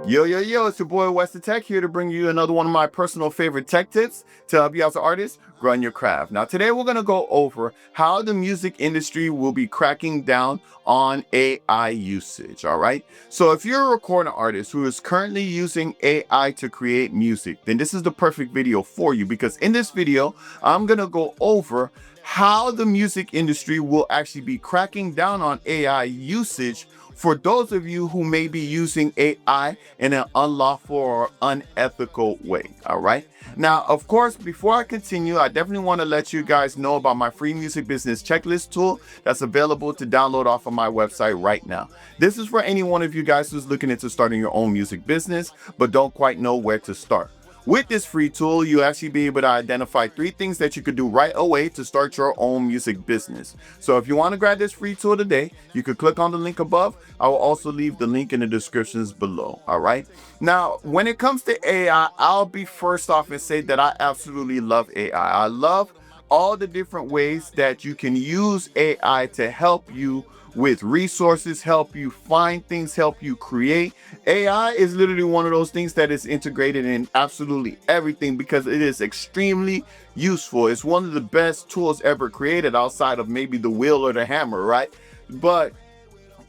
Yo, it's your boy WesTheTech here to bring you another one of my personal favorite tech tips to help you as an artist run your craft. Now, today we're going to go over how the music industry will be cracking down on AI usage, all right? So if you're a recording artist who is currently using AI to create music, then this is the perfect video for you because in this video, I'm going to go over how the music industry will actually be cracking down on AI usage for those of you who may be using AI in an unlawful or unethical way. All right. Now, of course, before I continue, I definitely want to let you guys know about my free music business checklist tool that's available to download off of my website right now. This is for any one of you guys who's looking into starting your own music business, but don't quite know where to start. With this free tool, you'll actually be able to identify 3 things that you could do right away to start your own music business. So if you want to grab this free tool today, you could click on the link above. I will also leave the link in the descriptions below. All right. Now, when it comes to AI, I'll be first off and say that I absolutely love AI. I love all the different ways that you can use AI to help you with resources, help you find things, help you create. AI is literally one of those things that is integrated in absolutely everything because it is extremely useful. It's one of the best tools ever created outside of maybe the wheel or the hammer, right? But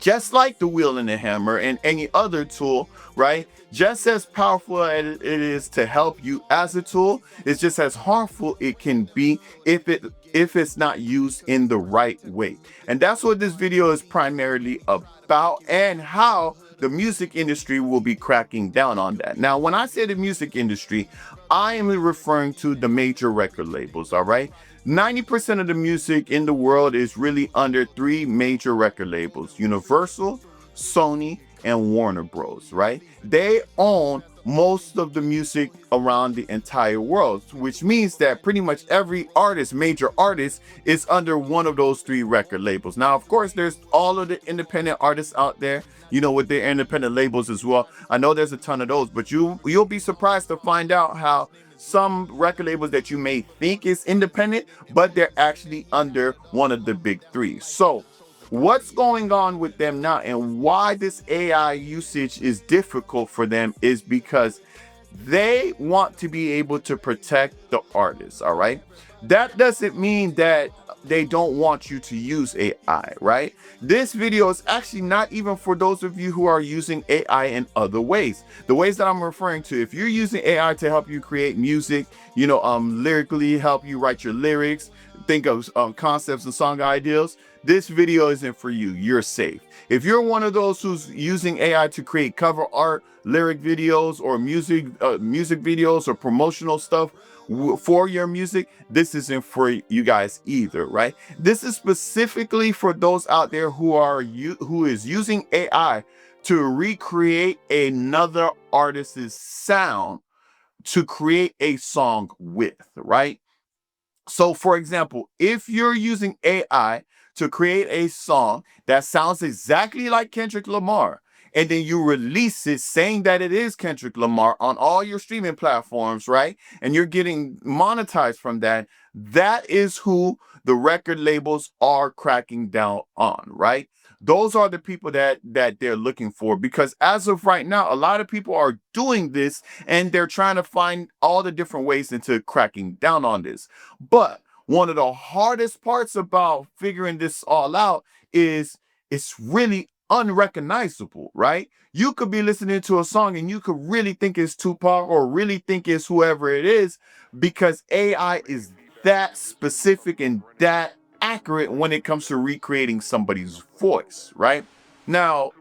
just like the wheel and the hammer and any other tool, right? Just as powerful as it is to help you as a tool, it's just as harmful it can be if it's not used in the right way. And that's what this video is primarily about and how the music industry will be cracking down on that. Now, when I say the music industry, I am referring to the major record labels, all right? 90% of the music in the world is really under 3 major record labels: Universal, Sony, and Warner Bros, right? They own most of the music around the entire world, which means that pretty much every artist, major artist, is under one of those 3 record labels. Now, of course, there's all of the independent artists out there, with their independent labels as well. I know there's a ton of those, but you'll be surprised to find out how some record labels that you may think is independent, but they're actually under one of the big 3. So what's going on with them now and why this AI usage is difficult for them is because they want to be able to protect the artists, all right? That doesn't mean that they don't want you to use AI, right? This video is actually not even for those of you who are using AI in other ways. The ways that I'm referring to, if you're using AI to help you create music, lyrically help you write your lyrics, think of concepts and song ideas, this video isn't for you. You're safe. If you're one of those who's using AI to create cover art, lyric videos, or music videos or promotional stuff for your music, this isn't for you guys either, right? This is specifically for those out there who is using AI to recreate another artist's sound to create a song with, right? So for example, if you're using AI to create a song that sounds exactly like Kendrick Lamar, and then you release it saying that it is Kendrick Lamar on all your streaming platforms, right? And you're getting monetized from that. That is who the record labels are cracking down on, right? Those are the people that they're looking for, because as of right now, a lot of people are doing this and they're trying to find all the different ways into cracking down on this. But one of the hardest parts about figuring this all out is it's really unrecognizable, right? You could be listening to a song and you could really think it's Tupac or really think it's whoever it is, because AI is that specific and that accurate when it comes to recreating somebody's voice, right? Now,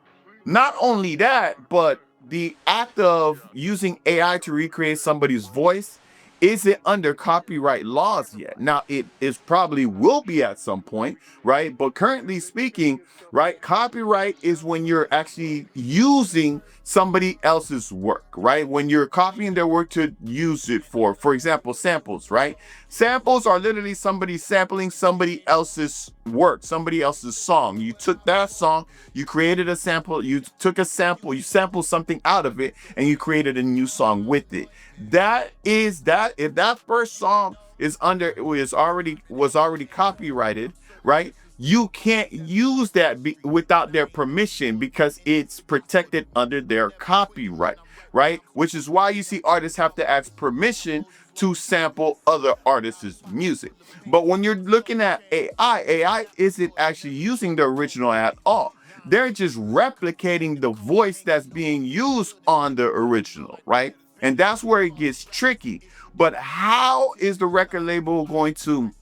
not only that, but the act of using AI to recreate somebody's voice isn't under copyright laws yet. Now, it is probably will be at some point, right? But currently speaking, right, copyright is when you're actually using somebody else's work, right? When you're copying their work to use it for example, samples, right? Samples are literally somebody sampling somebody else's work, somebody else's song. You took that song, you created a sample, you took a sample, you sampled something out of it, and you created a new song with it. That is that. If that first song was already copyrighted, right? you can't use that without their permission because it's protected under their copyright, right? Which is why you see artists have to ask permission to sample other artists' music. But when you're looking at AI isn't actually using the original at all. They're just replicating the voice that's being used on the original, right? And that's where it gets tricky. But how is the record label going to,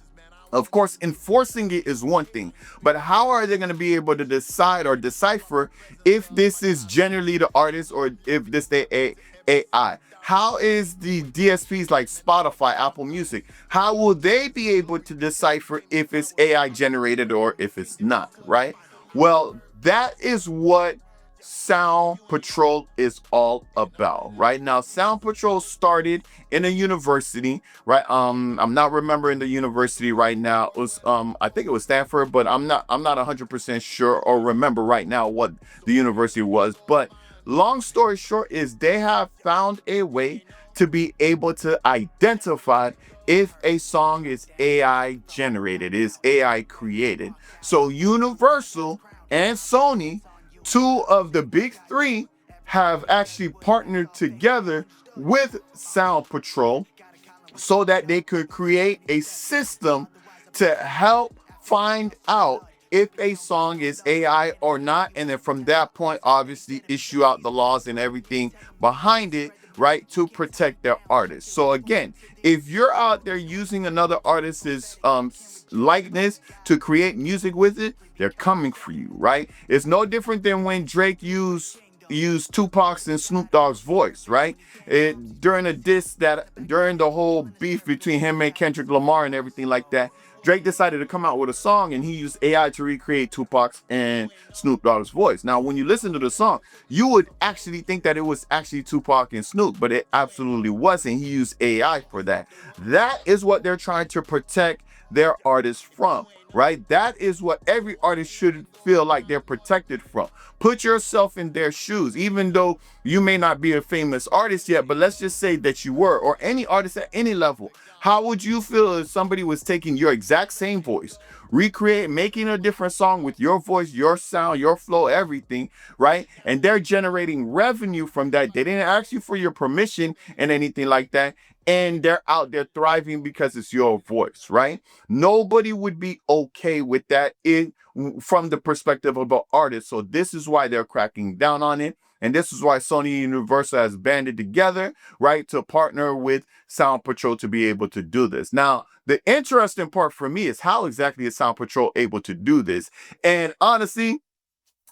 of course, enforcing it is one thing, but how are they going to be able to decide or decipher if this is generally the artist or if this the AI? How is the DSPs like Spotify, Apple Music, how will they be able to decipher if it's AI generated or if it's not, right? Well, that is what Sound Patrol is all about. Right now, Sound Patrol started in a university, right? I'm not remembering the university right now. It was I think it was Stanford, but I'm not 100% sure or remember right now what the university was. But long story short is they have found a way to be able to identify if a song is AI generated, is AI created. So Universal and Sony, two of the big three, have actually partnered together with Sound Patrol so that they could create a system to help find out if a song is AI or not. And then from that point, obviously issue out the laws and everything behind it, right, to protect their artists. So again, if you're out there using another artist's likeness to create music with it, they're coming for you, right? It's no different than when Drake used Tupac's and Snoop Dogg's voice, right? During during the whole beef between him and Kendrick Lamar and everything like that, Drake decided to come out with a song and he used AI to recreate Tupac's and Snoop Dogg's voice. Now, when you listen to the song, you would actually think that it was actually Tupac and Snoop, but it absolutely wasn't. He used AI for that. That is what they're trying to protect their artists from, right? That is what every artist should feel like they're protected from. Put yourself in their shoes, even though you may not be a famous artist yet, but let's just say that you were, or any artist at any level. How would you feel if somebody was taking your exact same voice, making a different song with your voice, your sound, your flow, everything, right? And they're generating revenue from that. They didn't ask you for your permission and anything like that. And they're out there thriving because it's your voice, right? Nobody would be okay with that from the perspective of an artist. So this is why they're cracking down on it. And this is why Sony and Universal has banded together, right, to partner with Sound Patrol to be able to do this. Now, the interesting part for me is how exactly is Sound Patrol able to do this? And honestly,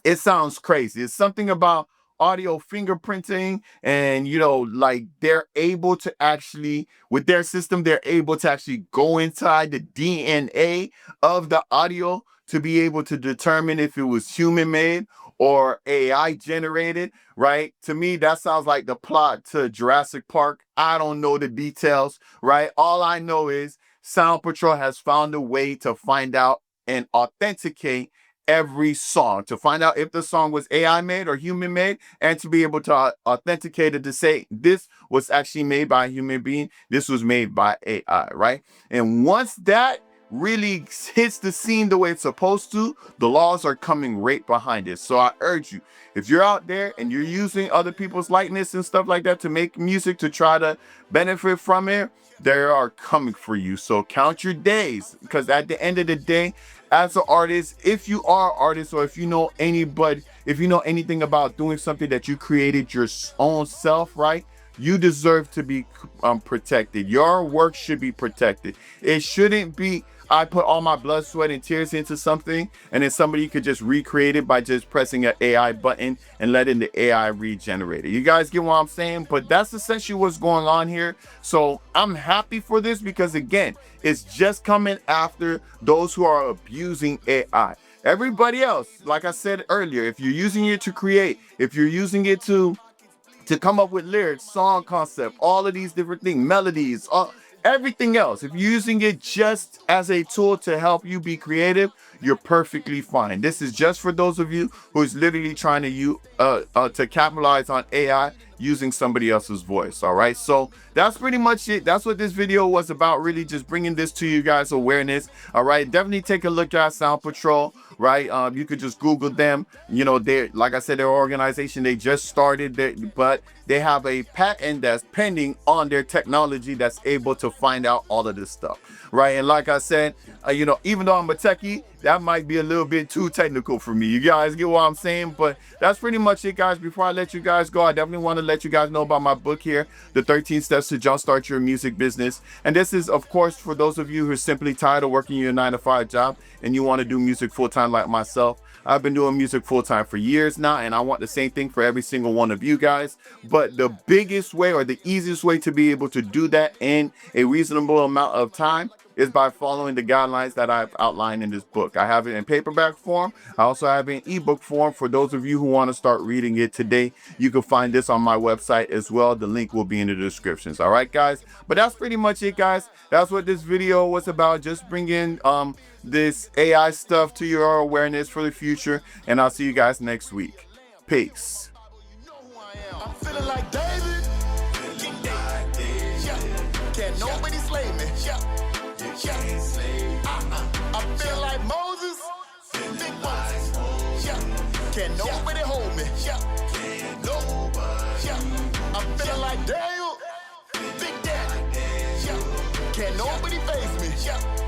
it sounds crazy. It's something about audio fingerprinting, and like they're able to actually, with their system, they're able to actually go inside the DNA of the audio to be able to determine if it was human made or AI generated, right? To me, that sounds like the plot to Jurassic Park. I don't know the details, right? All I know is Sound Patrol has found a way to find out and authenticate every song, to find out if the song was AI made or human made, and to be able to authenticate it, to say this was actually made by a human being, this was made by AI, right? And once that really hits the scene the way it's supposed to, the laws are coming right behind it. So I urge you, if you're out there and you're using other people's likeness and stuff like that to make music to try to benefit from it, they are coming for you. So count your days, because at the end of the day, as an artist, if you are an artist, or if you know anything about doing something that you created your own self, right? You deserve to be protected. Your work should be protected. It shouldn't be, I put all my blood, sweat, and tears into something, and then somebody could just recreate it by just pressing an AI button and letting the AI regenerate it. You guys get what I'm saying? But that's essentially what's going on here. So I'm happy for this because, again, it's just coming after those who are abusing AI. Everybody else, like I said earlier, if you're using it to create, if you're using it to come up with lyrics, song concept, all of these different things, melodies, everything else. If you're using it just as a tool to help you be creative, you're perfectly fine. This is just for those of you who is literally trying to capitalize on AI using somebody else's voice. All right, so that's pretty much it. That's what this video was about, really just bringing this to you guys awareness. All right, definitely take a look at Sound Patrol, right? You could just Google them. You know, they're, like I said, their organization, they just started, but they have a patent that's pending on their technology that's able to find out all of this stuff, right? And like I said, you know, even though I'm a techie, that might be a little bit too technical for me. You guys get what I'm saying? But that's pretty much it, guys. Before I let you guys go, I definitely want to let you guys know about my book here, The 13 Steps to Jumpstart Your Music Business. And this is, of course, for those of you who are simply tired of working your 9-to-5 job and you want to do music full-time like myself. I've been doing music full-time for years now, and I want the same thing for every single one of you guys. But the biggest way, or the easiest way to be able to do that in a reasonable amount of time, is by following the guidelines that I've outlined in this book. I have it in paperback form. I also have it in ebook form. For those of you who want to start reading it today, you can find this on my website as well. The link will be in the descriptions. All right, guys. But that's pretty much it, guys. That's what this video was about. Just bringing this AI stuff to your awareness for the future. And I'll see you guys next week. Peace. I'm feeling like David. Can't nobody slay me. I feel like Moses. Big Moses. Can't nobody hold me. I'm feeling like Daniel. Big Daddy. Can't nobody face me.